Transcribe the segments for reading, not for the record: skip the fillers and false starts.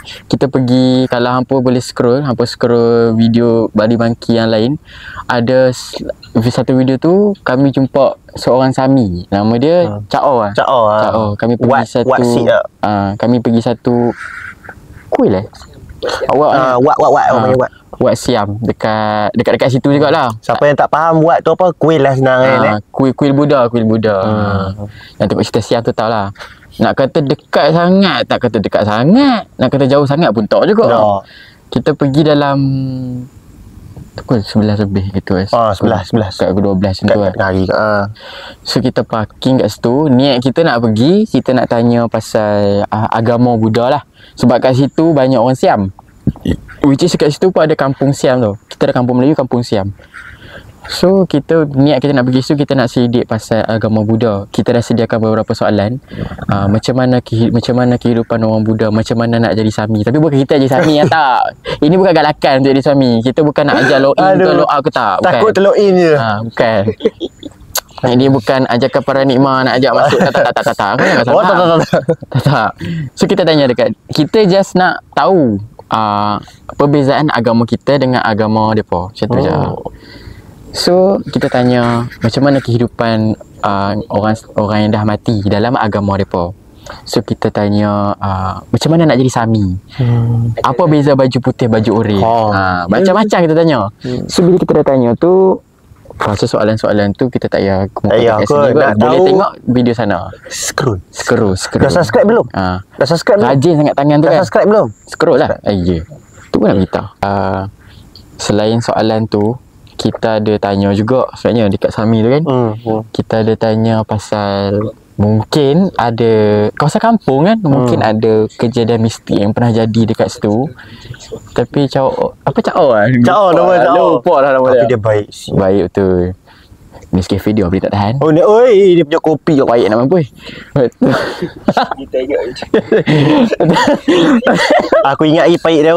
Kita pergi, kalau hampa boleh scroll, hampa scroll video Bali Monkey yang lain, ada satu video tu kami jumpa seorang Sami, nama dia Cao lah. Cao. Kami pergi kami pergi satu kuil Wat Siam dekat situ jugalah. Siapa yang tak faham Wat tu apa, kuil lah senang kuil Buddha. Yang tengok cerita Siam tu tahulah. Nak kata dekat sangat, tak kata dekat sangat, nak kata jauh sangat pun tak juga. Kita pergi dalam pukul 11 lebih gitu. 11 kat 12 macam tu hari. So kita parking kat situ. Niat kita nak pergi, kita nak tanya pasal agama Buddha lah. Sebab kat situ banyak orang Siam, which is kat situ pun ada kampung Siam tu. Kita ada kampung Melayu, kampung Siam. So niat kita nak pergi situ, kita nak selidik pasal agama Buddha. Kita dah sediakan beberapa soalan. Macam mana kehidupan orang Buddha, macam mana nak jadi Sami. Tapi bukan kita jadi Sami tak. Ini bukan galakan untuk jadi Sami. Kita bukan nak ajar log in ke log out ke tak. Takut terlog in je. Bukan. Ini bukan ajakan paradigma nak ajak masuk. Tak. Tak. So kita tanya dekat, kita just nak tahu perbezaan agama kita dengan agama mereka. Macam tu je. So kita tanya macam mana kehidupan orang yang dah mati dalam agama mereka. So kita tanya macam mana nak jadi Sami. Apa beza baju putih baju oranye. Macam-macam kita tanya. So bila kita dah tanya tu, pasal soalan-soalan tu kita tak payah nak boleh tahu, tengok video sana. Scroll. Dah subscribe belum? Dah subscribe belum? Rajin sangat tangan tu. Dah subscribe belum? Scroll lah. Ya. Tu pun nak beritahu. Selain soalan tu, kita ada tanya juga sebenarnya dekat Sami tu kan. Kita ada tanya pasal mungkin ada kawasan kampung kan, mungkin ada kejadian mistik yang pernah jadi dekat situ. Tapi Cao lupa lah nama dia. Tapi dia baik sih. Baik betul. Nescafe dia boleh tak tahan. Dia punya kopi baik nak mampu. Kita ingat aku ingat pahit dia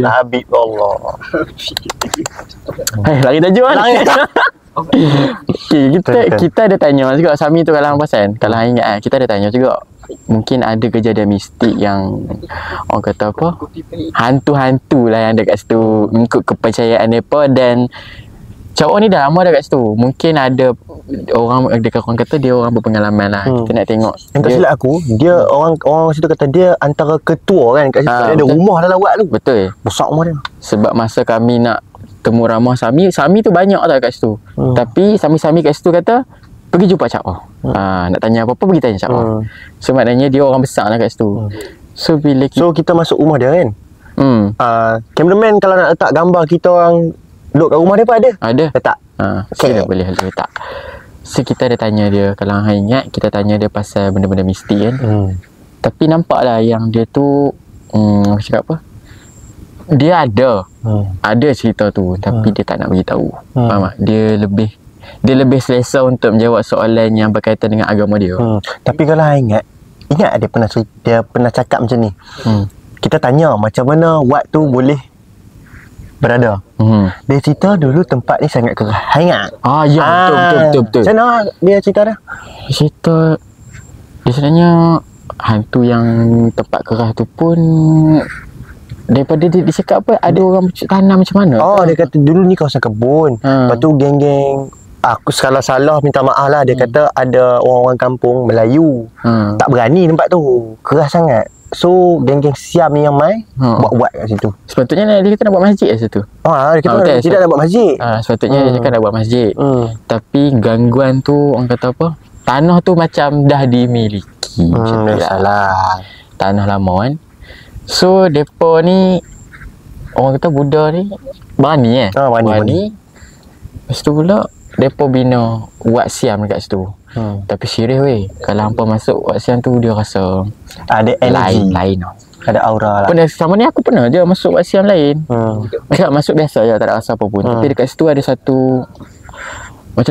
Habib Allah. Lari tajuk kan. Okay, kita ada tanya juga Sami tu kalau pasal. Kalau ingat kita ada tanya juga. Mungkin ada kejadian mistik yang orang kata apa? Hantu-hantu lah yang ada kat situ mengikut kepercayaan mereka. Dan Cao ni dah lama dah kat situ. Mungkin ada orang kata dia orang berpengalaman lah. Kita nak tengok. Yang tak silap aku, dia orang situ kata dia antara ketua kan kat situ. Dia ada rumah dalam Wat tu. Betul. Besar rumah dia. Sebab masa kami nak temu ramah Sami tu banyak tak kat situ. Tapi Sami kat situ kata pergi jumpa Cao. Nak tanya apa-apa pergi tanya Cao. So maknanya dia orang besar lah kat situ. So bila kita masuk rumah dia kan. Cameraman kalau nak letak gambar kita orang duduk kat rumah dia pun ada. Letak. Kita boleh letak. So kita ada tanya dia, kalau hang ingat kita tanya dia pasal benda-benda mistik kan. Tapi nampak lah yang dia tu cakap apa? Dia ada cerita tu tapi dia tak nak beritahu. Faham tak? Dia lebih selesa untuk menjawab soalan yang berkaitan dengan agama dia. Tapi kalau hang ingat dia pernah cakap macam ni. Kita tanya macam mana Wat tu boleh berada. Dia cerita dulu tempat ni sangat kerah. Ingat? Ya, betul. Macam mana dia cerita dia? Dia sebenarnya hantu yang tempat kerah tu pun daripada dia cakap apa, ada orang tanam macam mana. Dia kata dulu ni kawasan kebun. Lepas tu geng-geng, aku kalau salah minta maaf lah. Dia kata ada orang-orang kampung Melayu tak berani tempat tu, keras sangat. So geng-geng Siam ni yang buat kat situ. Sepatutnya dia kata nak buat masjid kat situ. Dia kata tidak nak buat masjid. Sepatutnya dia cakap nak buat masjid. Tapi gangguan tu orang kata apa, tanah tu macam dah dimiliki. Salah. Tanah lama kan. So depa ni orang kata Buddha ni berani berani. Lepas tu pula depa bina Wat Siam dekat situ. Tapi serius weh, kalau hampa masuk Wat Siam tu dia rasa ada energy lain. Ada aura lah. Sama ni aku pernah je masuk Wat Siam lain. Masuk biasa je, tak ada rasa apa pun. Tapi dekat situ ada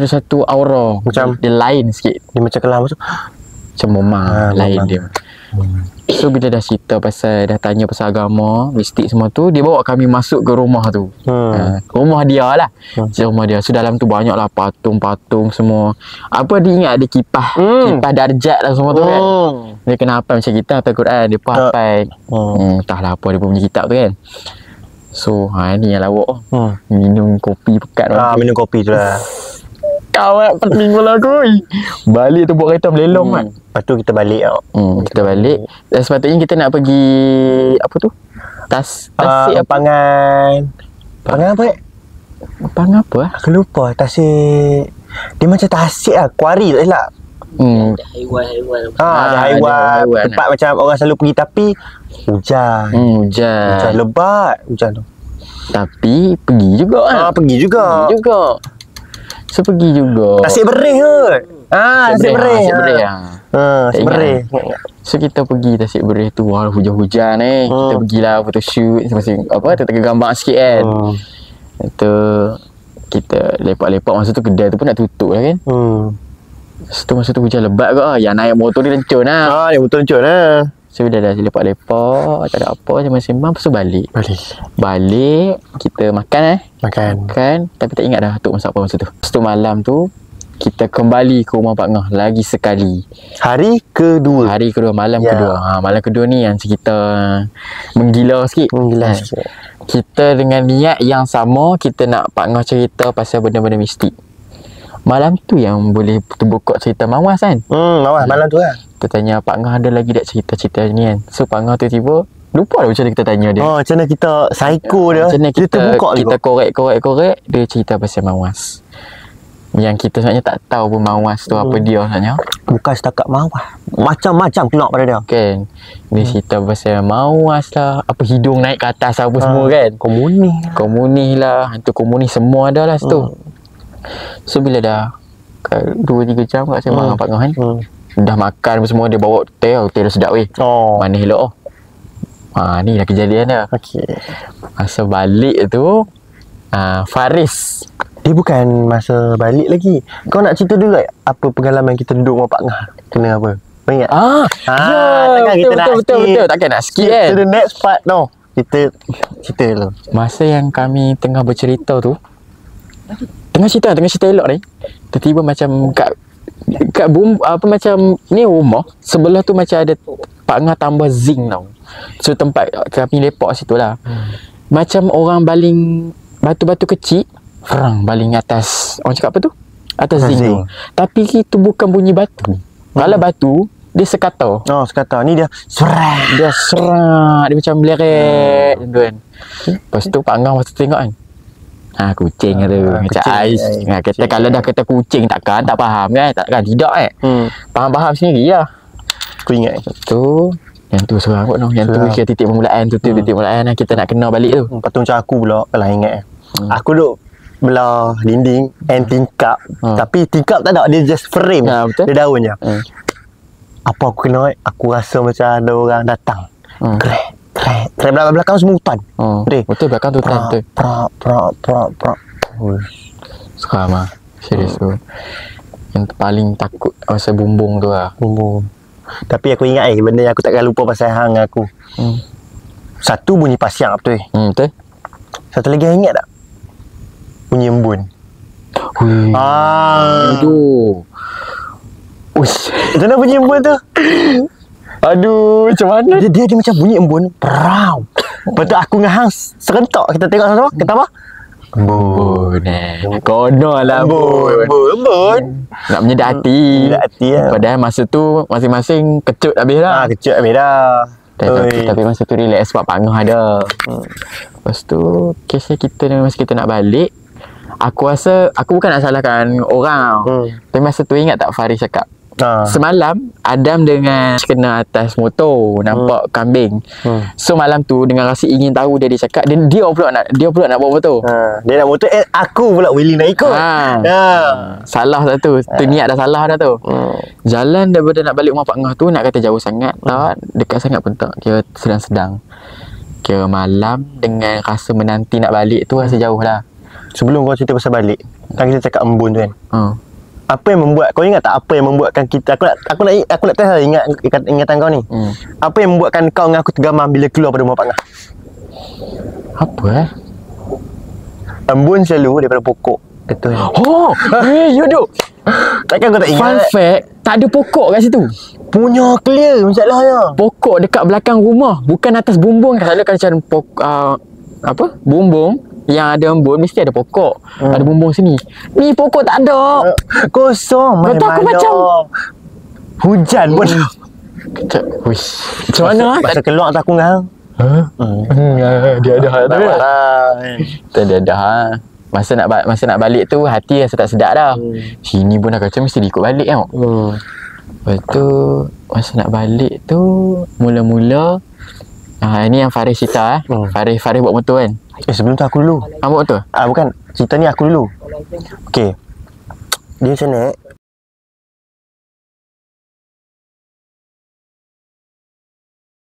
satu aura macam dia lain sikit. Dia macam kalau masuk macam momang lain dia. So bila dah cerita pasal, dah tanya pasal agama, mistik semua tu, dia bawa kami masuk ke rumah tu. Rumah dia lah. Rumah dia. So dalam tu banyak lah patung-patung semua. Apa dia ingat ada kipas, kipas darjat lah semua tu kan. Dia kena hafal macam kita hafal Quran, dia pun hafal. Entahlah apa dia punya kitab tu kan. So ni yang lawak. Minum kopi pekat. Minum kopi tu lah. Kawat pening pula aku. Balik tu buat kereta melelong kan. Lepas tu kita balik tau. Kita balik. Dan sepatutnya kita nak pergi apa tu? Tasik apa? Pangan apa Pangan apa lah? Aku lupa. Tasik. Dia macam tasik lah. Kuari tak silap. Ada haiwan-haiwan. Ada haiwan. Tempat macam orang selalu pergi tapi hujan. Hujan lebat. Hujan tu. Tapi pergi juga kan? Pergi juga. So pergi juga. Tasik Berih kot. Tasik Berih. Tasik Berih. So kita pergi Tasik Berih tu, hujan-hujan kita pergilah photoshoot masing-masing kita gambar sikit kan. Itu kita lepak-lepak, masa tu kedai tu pun nak tutup lah kan. Masa tu hujan lebat kot. Yang naik motor ni lencun lah. Naik motor lencun lah. So dah lepak-lepak, tak ada apa, sembang-sembang, lepas tu balik kita makan makan, tapi tak ingat dah Atuk masak apa masa tu. Lepas tu malam tu kita kembali ke rumah Pak Ngah lagi sekali. Hari kedua, malam kedua. Malam kedua ni yang kita menggila sikit. Kita dengan niat yang sama, kita nak Pak Ngah cerita pasal benda-benda mistik. Malam tu yang boleh terbuka cerita Mawas kan. Mawas malam tu lah. Kita tanya Pak Ngah ada lagi tak cerita-cerita ni kan. So Pak Ngah tiba-tiba lupa dah macam mana kita tanya dia. Macam mana kita psycho dia. Macam mana kita korek. Dia cerita pasal Mawas. Yang kita sebenarnya tak tahu pun Mawas tu apa dia sebenarnya. Bukan setakat Mawas, macam-macam kena pada dia kan. Dia cerita pasal Mawas lah, apa hidung naik ke atas apa semua kan. Komunis lah, hantu komunis semua ada lah situ. So bila dah 2-3 jam kat sembang dengan Pak Ngah kan, dah makan semua, dia bawa hotel dah sedap weh. Mana elok ni lah kejadian dia. Masa balik tu Faris, dia bukan masa balik lagi. Kau nak cerita dulu apa pengalaman kita duduk dengan Pak Ngah? Kena apa? Kau ingat? Betul. Takkan nak skip kan. To the next part tau. Kita cerita dulu. Masa yang kami tengah bercerita tu, tengah cerita elok ni, tiba-tiba macam kat macam ni rumah sebelah tu macam ada Pak Ngah tambah zinc tau. So tempat kami lepak situ lah. Macam orang baling batu-batu kecil, baling atas, orang cakap apa tu? Atas zinc tu. Tapi itu bukan bunyi batu. Kalau batu dia sekata. Sekata. Ni dia serak. Dia macam meleret macam tu kan. Lepas tu Pak Ngah masa tengok kan, kucing tu macam ais. Kata kalau dah kata kucing tak faham kan, tidak faham sendiri lah. Aku ingat yang tu seorang kot yang tu kira titik permulaan kita nak kena balik tu. Lepas tu macam aku pula kalau ingat aku duduk belah dinding and tingkap, tapi tingkap tak ada, dia just frame, dia daun je. Apa aku kena aku rasa macam ada orang datang. Krek belakang semua hutan. Betul belakang tu hutan tu. Prak. Sekarang mah serius tu. Yang paling takut masa bumbung tu lah. Tapi aku ingat benda yang aku takkan lupa pasal hang aku. Satu bunyi pasiang betul. Betul. Satu lagi hang ingat tak? Bunyi embun. Aduh. Macam mana bunyi embun tu? Aduh, macam mana? Dia macam bunyi embun. Perau. Lepas tu aku dengan hang serentak. Kita tengok sama-sama. Kata apa? Embun kono lah embun. Nak menyedak hati. Padahal masa tu masing-masing kecut habis lah. Tapi masa tu relax sebab Pak Ngah ada. Lepas tu kisah kita ni masa kita nak balik, aku rasa aku bukan nak salahkan orang. Tapi masa tu ingat tak Faris cakap semalam Adam dengan kena atas motor nampak kambing. So malam tu dengan rasa ingin tahu dia cakap dia pula nak bawa motor. Dia nak motor, aku pula willing nak ikut. Salah satu. Tu niat dah salah dah tu. Jalan daripada nak balik rumah Pak Ngah tu nak kata jauh sangat tak, dekat sangat pun tak. Kira sedang-sedang. Kira malam dengan rasa menanti nak balik tu rasa jauh lah. Sebelum kau cerita pasal balik, kan kita cakap embun tu kan. Apa yang membuat kau ingat tak apa yang membuatkan kita aku nak test lah ingatan kau ni. Apa yang membuatkan kau dengan aku tergamam bila keluar pada rumah Pak Ngah? Apa Embun selalu daripada pokok. Betul. Oh, you duk. Takkan kau tak ingat? Fun fact, tak ada pokok kat situ. Punya clear masalahnya. Pokok dekat belakang rumah, bukan atas bumbung. Selalu kan macam apa? Bumbung yang ada embun mesti ada pokok. Ada bumbung sini. Ni pokok tak ada. Kosong. Betul aku macam hujan pun. Wish. Macam mana? Masa keluar tak aku ngah. Dia ada dia dah. Masa nak balik tu hati rasa tak sedap dah. Sini pun dah kacau mesti ikut balik tau. Lepas tu masa nak balik tu mula-mula ni yang Faris cerita Faris buat motor kan. Sebelum tu aku dulu. Buat motor? Bukan. Cerita ni aku dulu. Okey. Dia macam naik